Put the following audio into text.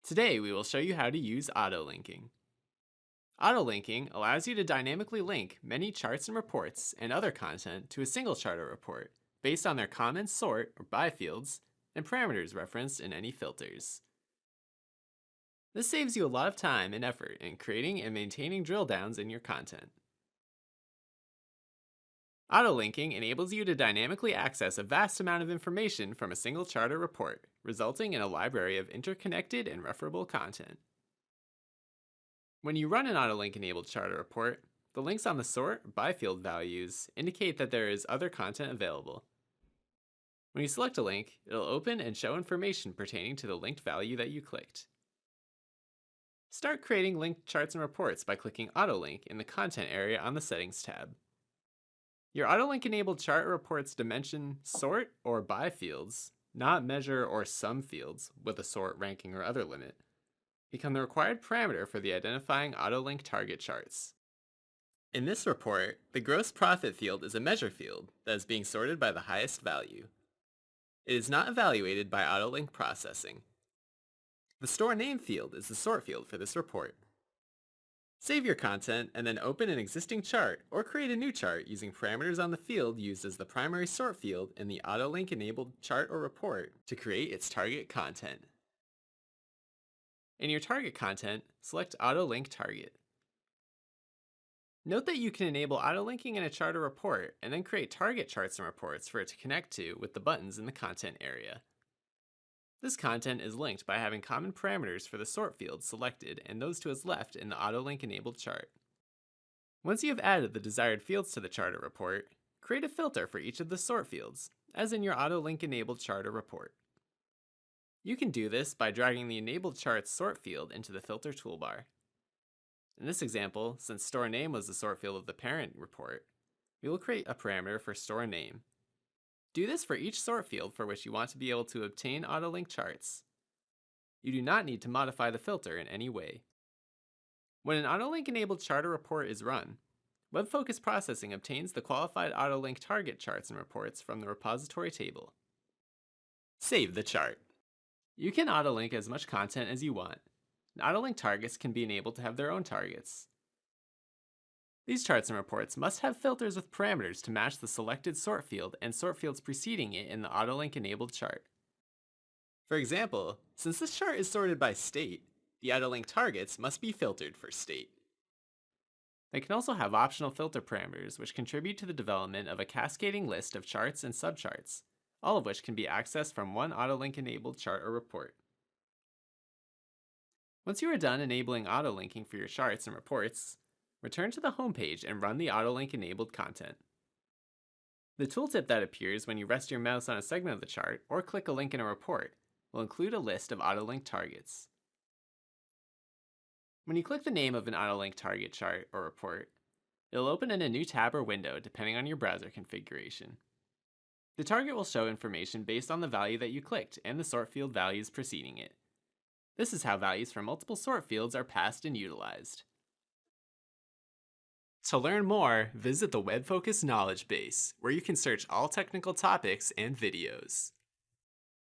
Today, we will show you how to use auto-linking. Auto-linking allows you to dynamically link many charts and reports and other content to a single chart or report based on their common sort or by fields and parameters referenced in any filters. This saves you a lot of time and effort in creating and maintaining drill downs in your content. Auto-linking enables you to dynamically access a vast amount of information from a single chart or report, resulting in a library of interconnected and referable content. When you run an auto-link-enabled chart or report, the links on the sort or by field values indicate that there is other content available. When you select a link, it'll open and show information pertaining to the linked value that you clicked. Start creating linked charts and reports by clicking Auto-link in the Content area on the Settings tab. Your auto-link-enabled chart or report's dimension, sort, or by fields, not measure or sum fields with a sort, ranking, or other limit, become the required parameter for the identifying auto-link target charts. In this report, the gross profit field is a measure field that is being sorted by the highest value. It is not evaluated by auto-link processing. The store name field is the sort field for this report. Save your content and then open an existing chart or create a new chart using parameters on the field used as the primary sort field in the auto-link enabled chart or report to create its target content. In your target content, select Auto-link Target. Note that you can enable auto-linking in a chart or report and then create target charts and reports for it to connect to with the buttons in the content area. This content is linked by having common parameters for the sort field selected and those to its left in the auto-link enabled chart. Once you have added the desired fields to the chart or report, create a filter for each of the sort fields, as in your auto-link enabled chart or report. You can do this by dragging the enabled chart's sort field into the filter toolbar. In this example, since store name was the sort field of the parent report, we will create a parameter for store name. Do this for each sort field for which you want to be able to obtain auto-link charts. You do not need to modify the filter in any way. When an auto-link enabled chart or report is run, Web Focus Processing obtains the qualified auto-link target charts and reports from the repository table. Save the chart. You can auto-link as much content as you want. Auto-link targets can be enabled to have their own targets. These charts and reports must have filters with parameters to match the selected sort field and sort fields preceding it in the auto-link enabled chart. For example, since this chart is sorted by state, the auto-link targets must be filtered for state. They can also have optional filter parameters which contribute to the development of a cascading list of charts and subcharts, all of which can be accessed from one auto-link enabled chart or report. Once you are done enabling auto-linking for your charts and reports, return to the home page and run the auto-link enabled content. The tooltip that appears when you rest your mouse on a segment of the chart or click a link in a report will include a list of auto-link targets. When you click the name of an auto-link target chart or report, it'll open in a new tab or window depending on your browser configuration. The target will show information based on the value that you clicked and the sort field values preceding it. This is how values from multiple sort fields are passed and utilized. To learn more, visit the Web Focus Knowledge Base, where you can search all technical topics and videos.